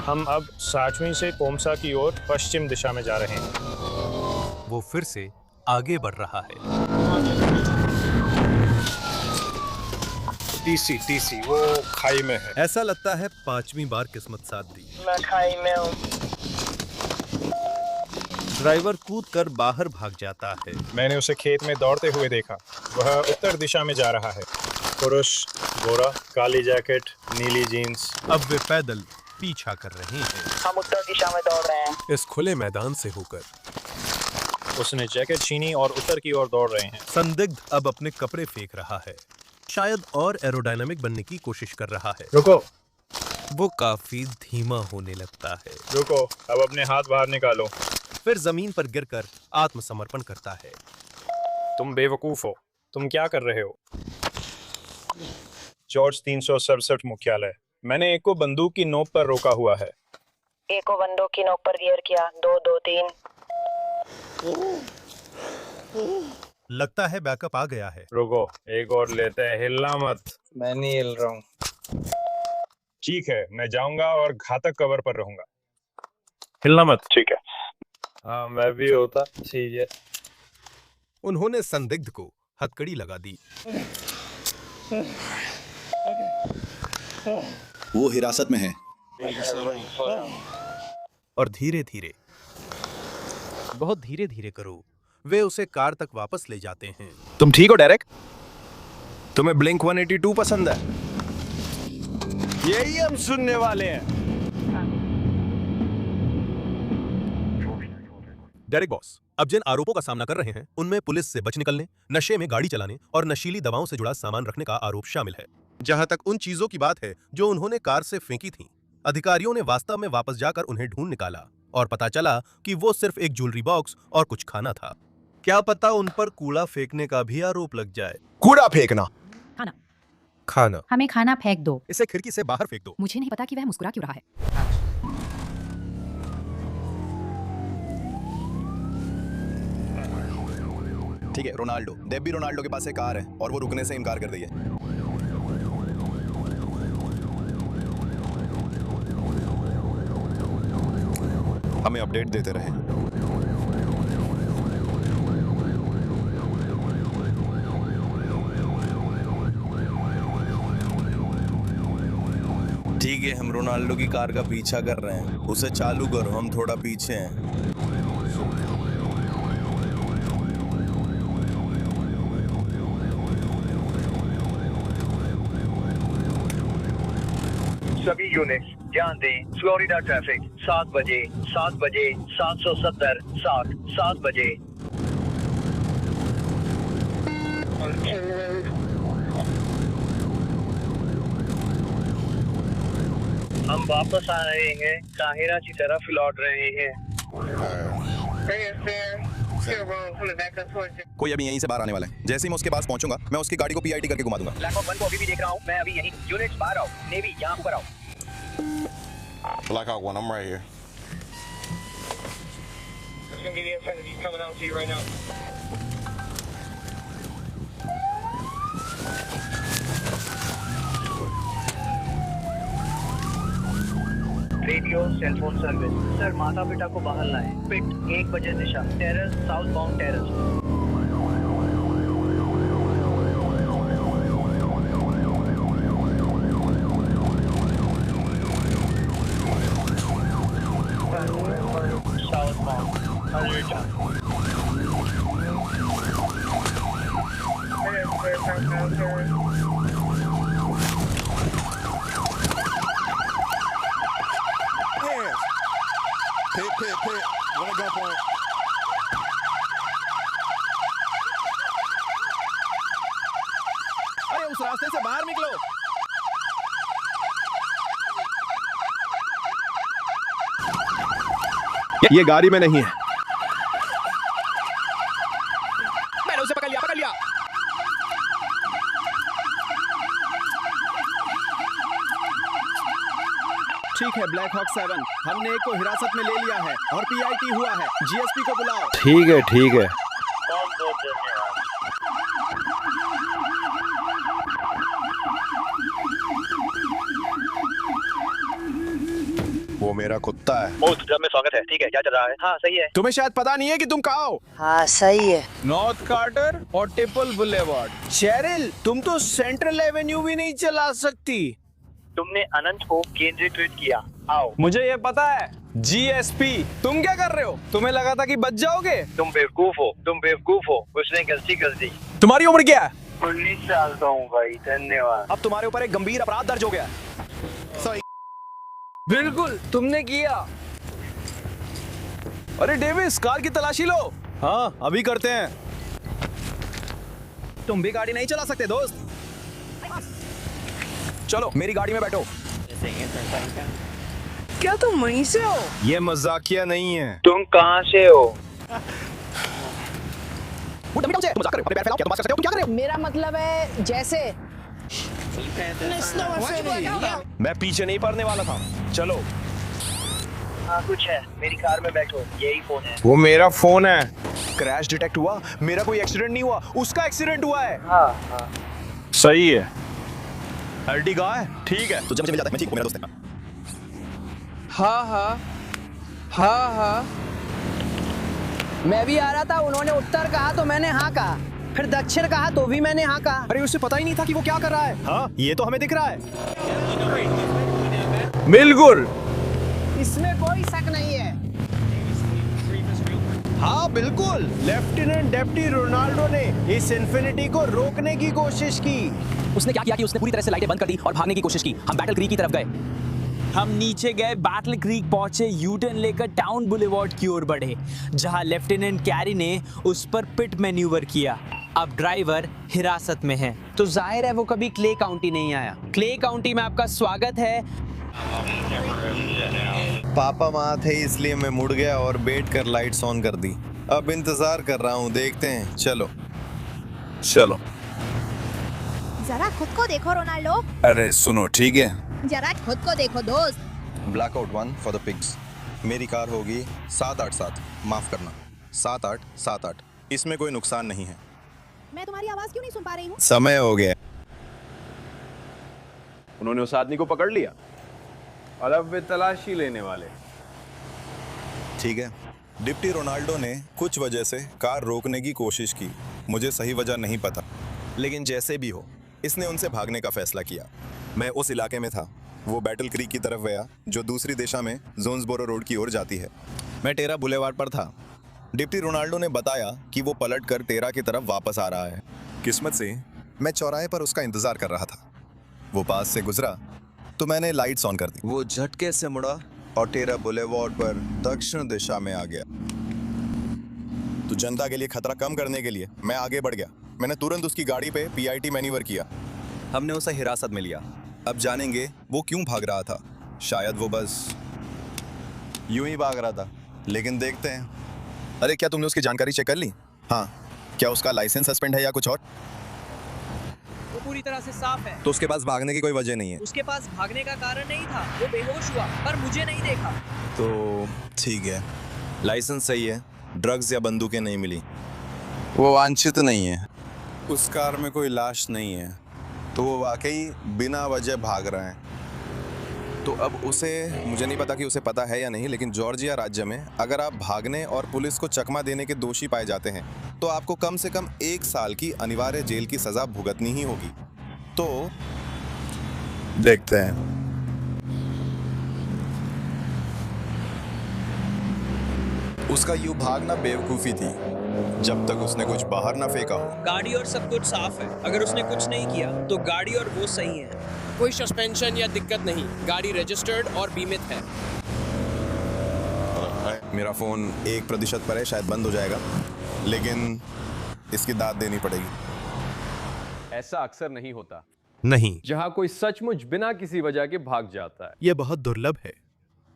हम अब 60वीं से कोमसा की ओर पश्चिम दिशा में जा रहे हैं। वो फिर से आगे बढ़ रहा है। टीसी, वो खाई में है। ऐसा लगता है 5वीं बार किस्मत साथ दी। मैं खाई में हूँ। ड्राइवर कूदकर बाहर भाग जाता है। मैंने उसे खेत में दौड़ते हुए देखा। वह उत्तर दिशा में जा रहा है। पुरुष, गोरा, काली जैकेट, नीली जीन्स। अब वे पैदल पीछा कर रहे हैं। हम उत्तर दिशा में दौड़ रहे हैं। इस खुले मैदान से होकर उसने जैकेट छीनी और उत्तर की ओर दौड़ रहे हैं। संदिग्ध अब अपने कपड़े फेंक रहा है, शायद और एरोडायनामिक बनने की कोशिश कर रहा है। रुको। वो काफी धीमा होने लगता है। रुको, अब अपने हाथ बाहर निकालो। फिर जमीन पर गिरकर आत्मसमर्पण करता है। तुम बेवकूफ हो। तुम क्या कर रहे हो? जॉर्ज 367 मुख्यालय। मैंने एक को बंदूक की नोक पर रोका हुआ है। एक को बंदूक की नोक पर गियर किया। 2 2 3। लगता है बैकअप आ गया है। रुको, एक और लेते हैं। हिलना मत। मैं नहीं हिल रहा हूँ। ठीक है, मैं जाऊंगा और घातक कवर पर रहूंगा। हिलना मत। ठीक है। हाँ, मैं भी होता। ठीक है। उन्होंने संदिग्ध को हथकड़ी लगा दी। वो हिरासत में है। और धीरे धीरे, बहुत धीरे धीरे करो, वे उसे कार तक वापस ले जाते हैं। तुम ठीक हो डेरेक? तुम्हें ब्लिंक 182 पसंद है? यही हम सुनने वाले हैं। डेरेक बॉस, अब जिन आरोपों का सामना कर रहे हैं उनमें पुलिस से बच निकलने, नशे में गाड़ी चलाने और नशीली दवाओं से जुड़ा सामान रखने का आरोप शामिल है। जहां तक उन चीजों की बात है जो उन्होंने कार से फेंकी थीं, अधिकारियों ने वास्तव में वापस जाकर उन्हें ढूंढ निकाला और पता चला कि वो सिर्फ एक ज्वेलरी बॉक्स और कुछ खाना था। क्या पता उन पर कूड़ा फेंकने का भी आरोप लग जाए। कूड़ा फेंकना? खाना। खाना। हमें खाना फेंक दो। इसे खिड़की से बाहर फेंक दो। मुझे नहीं पता कि वह मुस्कुरा क्यों रहा है। ठीक है, रोनाल्डो। डेब्बी रोनाल्डो के पास एक कार है और वो रुकने से इनकार कर रही है। हमें अपडेट देते रहे। ठीक है, हम रोनाल्डो की कार का पीछा कर रहे हैं। उसे चालू करो, हम थोड़ा पीछे हैं। सभी यूनिट्स ध्यान दें। फ्लोरिडा ट्रैफिक 7 बजे 770 7 बजे। हम वापस आ रहे हैं, काहिरा की तरफ लौट रहे हैं। कोई अभी यहीं से बाहर आने वाला है। जैसे ही मैं उसके पास पहुंचूंगा, मैं उसकी गाड़ी को पीआईटी करके घुमा दूंगा। ब्लैक हॉक 1 को अभी भी देख रहा हूँ। मैं अभी यहीं। यूनिट्स बाहर आओ। नेवी यहाँ ऊपर आओ। Black Hawk 1, I'm right here. Radio cellphone service. Sir, माता पिता को बाहर लाएं। पिट 1 बजे दिशा। Terrace southbound terrace. अरे उस रास्ते से बाहर निकलो। ये गाड़ी में नहीं है। मैंने उसे पकड़ लिया। ठीक है ब्लैक हॉक 7, हमने एक को हिरासत में ले लिया है और पीआईटी हुआ है। जीएसपी को बुलाओ। ठीक है। वो मेरा कुत्ता है। मोस्ट ड्रम में स्वागत है। ठीक है, क्या चल रहा है? हाँ सही है। तुम्हें शायद पता नहीं है कि तुम कहाँ हो। हाँ सही है। नॉर्थ कार्टर और टेपल बुलेवार्ड। चेरिल, तुम तो सेंट्रल एवेन्यू भी नहीं चला सकती। तुमने अनंत को केंद्रीकृत किया। आओ। मुझे ये पता है। जीएसपी, तुम क्या कर रहे हो? तुम्हें लगा था कि बच जाओगे? तुम बेवकूफ हो, उसने गलती कर दी। तुम्हारी उम्र क्या है? 19 साल का हूँ भाई, धन्यवाद। अब तुम्हारे ऊपर एक गंभीर अपराध दर्ज हो गया। बिल्कुल, तुमने किया। अरे डेविस, कार की तलाशी लो। हाँ, अभी करते हैं। तुम भी गाड़ी नहीं चला सकते दोस्त। चलो मेरी गाड़ी में बैठो। क्या तुम वहीं से हो? ये मजाकिया नहीं है। तुम कहाँ से हो? तुम मजाक कर रहे हो? अपने पैर फैलाओ, क्या तुम बात कर सकते हो? तुम क्या कर रहे हो? मेरा मतलब है जैसे। मैं पीछे नहीं पड़ने वाला था। चलो। हाँ कुछ है, मेरी कार में बैठो, यही फोन है। वो मेरा फोन है। क्रैश डिटेक्ट हुआ, मेरा कोई एक्सीडेंट नहीं हुआ, उसका एक्सीडेंट हुआ है। हाँ। सही है। अर्टिगा है, ठीक है। तुझे मुझे मिल जाता है, मैं ठीक हूँ, मेरा दोस्त है। हाँ। मैं भी आ रहा था, उन्होंने उत्तर कहा तो मैंने हाँ कहा, फिर दक्षिण कहा तो भी मैंने हाँ कहा। अरे उसे पता ही नहीं था कि वो क्या कर रहा है। हाँ, ये तो हमें दिख रहा है। बिल्कुल, इसमें कोई शक नहीं है। हाँ बिल्कुल, लेफ्टिनेंट डेप्टी रोनाल्डो ने इस इन्फिनिटी को रोकने की कोशिश की। उसने क्या किया कि उसने पूरी तरह से लाइटें बंद कर दी और भागने की कोशिश की। हम बैटल क्रीक की तरफ गए। हम नीचे गए, बैटल क्रीक पहुंचे, यूटर्न लेकर टाउन बुलेवार्ड की ओर बढ़े, जहां लेफ्टिनेंट कैरी ने उस पर पिट मैन्यूवर किया। अब ड्राइवर हिरासत में है, तो जाहिर है वो कभी क्ले काउंटी नहीं आया। क्ले काउंटी में आपका स्वागत है। पापा वहाँ थे इसलिए मैं मुड़ गया और बैठ कर लाइट्स ऑन कर दी। अब इंतजार कर रहा हूँ, देखते हैं। चलो। जरा खुद को देखो रोनाल्डो, अरे सुनो, ठीक है। जरा खुद को देखो दोस्त। Blackout 1 for the pigs. मेरी कार होगी 787, माफ करना 7878। इसमें कोई नुकसान नहीं है। मैं तुम्हारी आवाज क्यों नहीं सुन पा रही हूँ? समय हो गया। उन्होंने उस आदमी को पकड़ लिया और अब वे तलाशी लेने वाले। ठीक है। डिप्टी रोनाल्डो ने कुछ वजह से कार रोकने की कोशिश की। मुझे सही वजह नहीं पता, लेकिन जैसे भी हो, इसने उनसे भागने का फैसला किया। मैं उस इलाके में था। वो बैटल क्रीक की तरफ गया, जो दूसरी दिशा में जोन्सबोरो रोड की ओर जाती है। मैं टेरा बुलेवार्ड पर था। डिप्टी रोनाल्डो ने बताया कि वो पलटकर टेरा की तरफ वापस आ रहा है। किस्मत से मैं चौराहे पर उसका इंतजार कर रहा था। वो पास से गुजरा तो मैंने लाइट्स ऑन कर दी। वो झटके से मुड़ा और टेरा बुलेवार्ड पर दक्षिण दिशा में आ गया। तो जनता के लिए खतरा कम करने के लिए मैं आगे बढ़ गया। मैंने तुरंत उसकी गाड़ी पे PIT मैन्यूवर किया। हमने उसे हिरासत में लिया। अब जानेंगे वो क्यों भाग रहा था। शायद वो बस यूं ही भाग रहा था, लेकिन देखते हैं। अरे क्या तुमने उसकी जानकारी चेक कर ली? हाँ। क्या उसका लाइसेंस सस्पेंड है या कुछ और? वो पूरी तरह से साफ है। तो उसके पास भागने की कोई वजह नहीं है। उसके पास भागने का कारण नहीं था, वो बेहोश हुआ पर मुझे नहीं देखा। तो ठीक है, लाइसेंस सही है, ड्रग्स या बंदूकें नहीं मिली, वो वांछित नहीं है। उस कार में कोई लाश नहीं है, तो वो वाकई बिना वजह भाग रहा है। तो अब उसे, मुझे नहीं पता कि उसे पता है या नहीं, लेकिन जॉर्जिया राज्य में अगर आप भागने और पुलिस को चकमा देने के दोषी पाए जाते हैं तो आपको कम से कम 1 साल की अनिवार्य जेल की सजा भुगतनी ही होगी। तो देखते हैं। उसका यूं भागना बेवकूफ़ी थी, जब तक उसने कुछ बाहर ना फेंका हो। गाड़ी और सब कुछ साफ है। अगर उसने कुछ नहीं किया तो गाड़ी और वो सही है। कोई सस्पेंशन या दिक्कत नहीं, गाड़ी रजिस्टर्ड और बीमित है। मेरा फ़ोन 1% पर है, शायद बंद हो जाएगा, लेकिन इसकी दाद देनी पड़ेगी। ऐसा अक्सर नहीं होता, नहीं, जहां कोई सचमुच बिना किसी वजह के भाग जाता है। यह बहुत दुर्लभ है।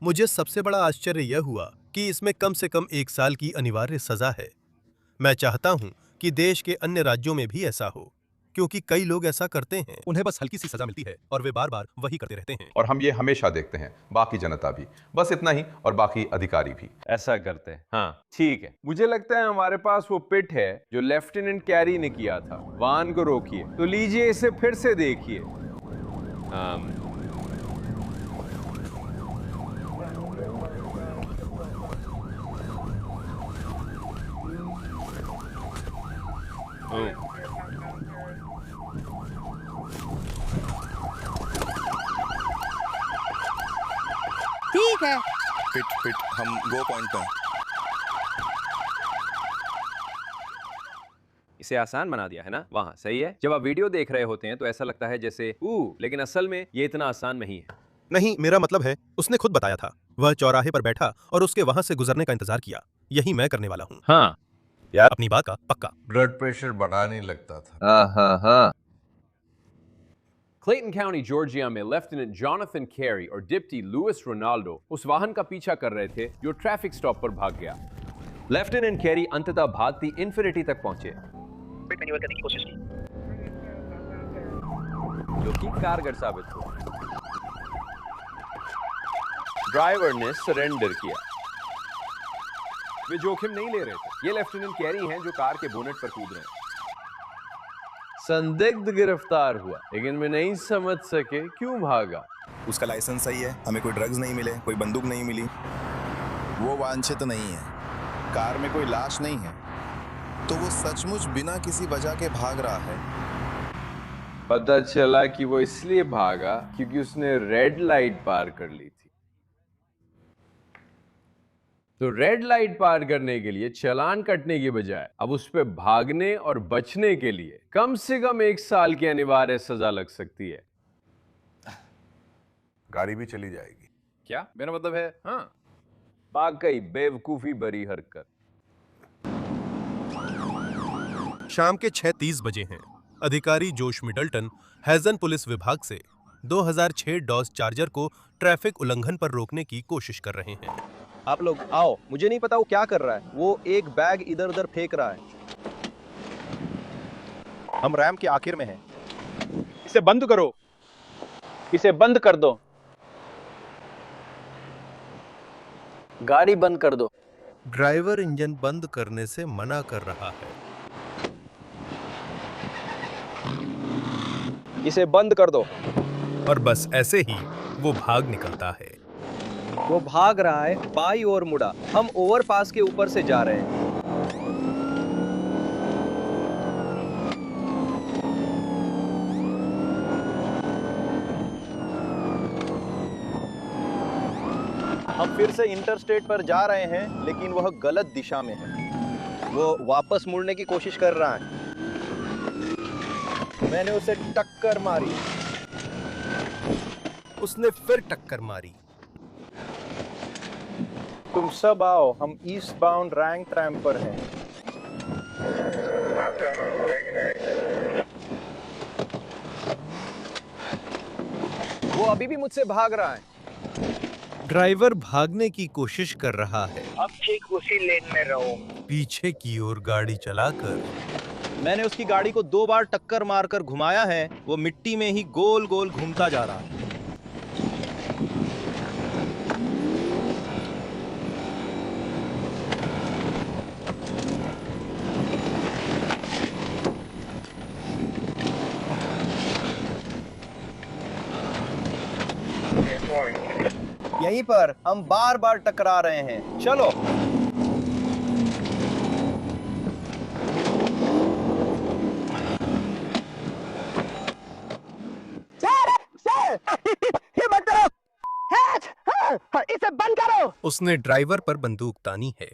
मुझे सबसे बड़ा आश्चर्य यह हुआ कि इसमें कम से कम 1 साल की अनिवार्य सजा है। मैं चाहता हूं कि देश के अन्य राज्यों में भी ऐसा हो, क्योंकि कई लोग ऐसा करते हैं। उन्हें बस हल्की सी सजा मिलती है और वे बार बार वही करते रहते हैं। और हम ये हमेशा देखते हैं, बाकी जनता भी बस इतना ही, और बाकी अधिकारी भी ऐसा करते हैं। हाँ ठीक है, मुझे लगता है हमारे पास वो पिट है जो लेफ्टिनेंट कैरी ने किया था। वाहन को रोकिए, तो लीजिए इसे फिर से देखिए। ठीक है। फिट हम गो पॉइंट पे हैं। इसे आसान बना दिया है ना वहाँ, सही है। जब आप वीडियो देख रहे होते हैं तो ऐसा लगता है जैसे लेकिन असल में ये इतना आसान नहीं है। नहीं, मेरा मतलब है उसने खुद बताया था। वह चौराहे पर बैठा और उसके वहां से गुजरने का इंतजार किया। यही मैं करने वाला हूँ। हाँ यार, अपनी बात का पक्का। ब्लड प्रेशर बढ़ाने लगता था। हाँ। क्लेटन काउंटी जॉर्जिया में लेफ्टिनेंट जॉनथन कैरी और डिप्टी लुइस रोनाल्डो उस वाहन का पीछा कर रहे थे जो ट्रैफिक स्टॉप पर भाग गया। लेफ्टिनेंट कैरी अंततः भागती इन्फिनिटी तक पहुंचे, करने की कोशिश की, जो कि कारगर साबित हुआ। ड्राइवर ने सरेंडर किया। वे जोखिम नहीं ले रहे थे। ये लेफ्टिनेंट कैरी हैं जो कार के बोनेट पर कूद रहे हैं। संदिग्ध गिरफ्तार हुआ, लेकिन वे नहीं समझ सके क्यों भागा। उसका लाइसेंस सही है, हमें कोई ड्रग्स नहीं मिले, कोई बंदूक नहीं मिली, वो वांछित नहीं है, कार में कोई लाश नहीं है, तो वो सचमुच बिना किसी वजह के भाग रहा है। पता चला कि वो इसलिए भागा क्योंकि उसने रेड लाइट पार कर ली थी। तो रेड लाइट पार करने के लिए चालान कटने की बजाय अब उस पे भागने और बचने के लिए कम से कम 1 साल की अनिवार्य सजा लग सकती है। गाड़ी भी चली जाएगी। क्या मेरा मतलब है? हाँ, वाकई बेवकूफी भरी हरकत। शाम के 6:30 बजे हैं। अधिकारी जोश मिडल्टन हैजन पुलिस विभाग से 2006 डॉस चार्जर को ट्रैफिक उल्लंघन पर रोकने की कोशिश कर रहे हैं। आप लोग आओ, मुझे नहीं पता वो क्या कर रहा है। वो एक बैग इधर उधर फेंक रहा है। हम रैम के आखिर में हैं। इसे बंद करो, इसे बंद कर दो, गाड़ी बंद कर दो। ड्राइवर इंजन बंद करने से मना कर रहा है। इसे बंद कर दो। और बस ऐसे ही वो भाग निकलता है। वो भाग रहा है, बाई ओर मुड़ा। हम ओवरपास के ऊपर से जा रहे हैं। हम फिर से इंटरस्टेट पर जा रहे हैं, लेकिन वह गलत दिशा में है। वो वापस मुड़ने की कोशिश कर रहा है। मैंने उसे टक्कर मारी। उसने फिर टक्कर मारी। तुम सब आओ, हम ईस्ट बाउंड रैंक ट्रैम पर हैं। वो अभी भी मुझसे भाग रहा है। ड्राइवर भागने की कोशिश कर रहा है। अब ठीक उसी लेन में रहो। पीछे की ओर गाड़ी चलाकर मैंने उसकी गाड़ी को 2 बार टक्कर मारकर घुमाया है। वो मिट्टी में ही गोल गोल घूमता जा रहा है। यहीं पर हम बार बार टकरा रहे हैं। चलो। इसे बंद करो। उसने ड्राइवर पर बंदूक तानी है,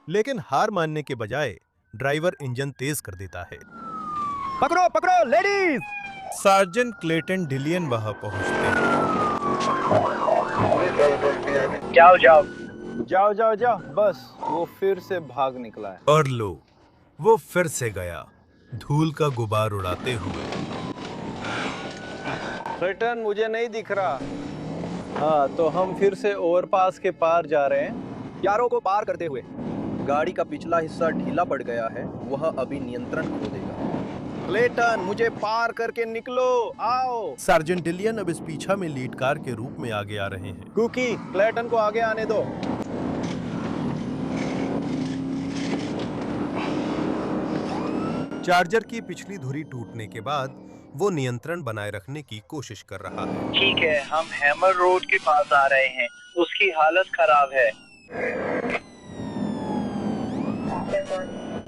लेकिन हार मानने के बजाय ड्राइवर इंजन तेज कर देता है। पकड़ो पकड़ो लेडीज। सार्जेंट क्लेटन डिलियन वहां पहुंचते हैं। जाओ जाओ जाओ जाओ जाओ। बस वो फिर से भाग निकला है। और लो, वो फिर से गया, धूल का गुबार उड़ाते हुए। क्लेटन मुझे नहीं दिख रहा। हाँ, तो हम फिर से ओवरपास के पार जा रहे हैं। यारों को पार करते हुए गाड़ी का पिछला हिस्सा ढीला पड़ गया है। वह अभी नियंत्रण खो देगा। क्लेटन, मुझे पार करके निकलो, आओ। सार्जेंट डिलियन अब इस पीछा में लीड कार के रूप में आगे आ रहे हैं। कुकी, क्लेटन को आगे आने दो। चार्जर की पिछली धुरी टूटने के बाद वो नियंत्रण बनाए रखने की कोशिश कर रहा है। ठीक है, हम हैमर रोड के पास आ रहे हैं। उसकी हालत खराब है।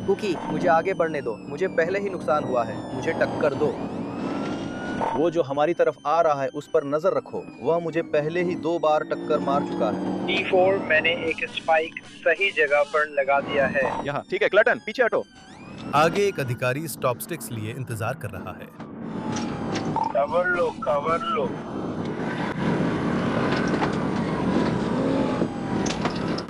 कुकी, मुझे आगे बढ़ने दो। मुझे पहले ही नुकसान हुआ है। मुझे टक्कर दो। वो जो हमारी तरफ आ रहा है उस पर नजर रखो, वह मुझे पहले ही 2 बार टक्कर मार चुका है। D4 मैंने एक स्पाइक सही जगह पर लगा दिया है। यहाँ ठीक है, क्लटन पीछे हटो। आगे एक अधिकारी स्टॉप स्टिक्स लिए इंतजार कर रहा है। कवर लो, कवर लो।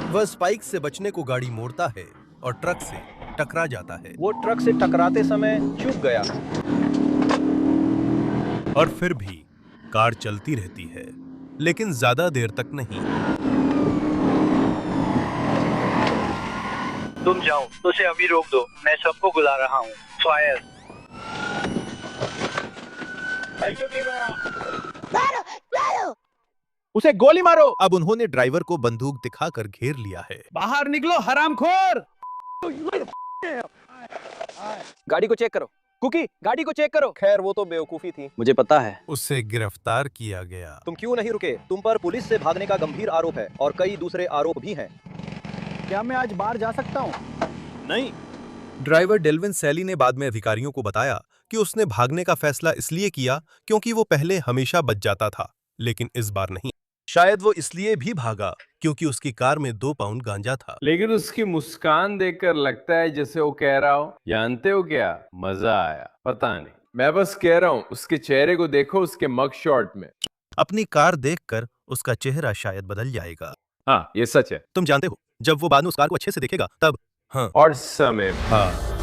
वह स्पाइक से बचने को गाड़ी मोड़ता है और ट्रक से टकरा जाता है। वो ट्रक से टकराते समय चूक गया और फिर भी कार चलती रहती है, लेकिन ज्यादा देर तक नहीं। तुम जाओ, उसे अभी रोक दो, मैं सबको बुला रहा हूँ। फायर। उसे गोली मारो। अब उन्होंने ड्राइवर को बंदूक दिखाकर घेर लिया है। बाहर निकलो हरामखोर। गाड़ी को चेक करो, कुकी गाड़ी को चेक करो। खैर वो तो बेवकूफी थी, मुझे पता है। उसे गिरफ्तार किया गया। तुम क्यों नहीं रुके? तुम पर पुलिस से भागने का गंभीर आरोप है और कई दूसरे आरोप भी हैं। क्या मैं आज बाहर जा सकता हूँ? नहीं। ड्राइवर डेल्विन सैली ने बाद में अधिकारियों को बताया कि उसने भागने का फैसला इसलिए किया क्योंकि वो पहले हमेशा बच जाता था, लेकिन इस बार नहीं। शायद वो इसलिए भी भागा क्योंकि उसकी कार में 2 पाउंड गांजा था। लेकिन उसकी मुस्कान देखकर लगता है जैसे वो कह रहा हो, जानते हो क्या, मजा आया। पता नहीं, मैं बस कह रहा हूँ, उसके चेहरे को देखो उसके मग शॉट में। अपनी कार देखकर उसका चेहरा शायद बदल जाएगा। हाँ, ये सच है। तुम जानते हो, जब वो बाद में उस कार को अच्छे से देखेगा तब। हाँ, और समय। हाँ।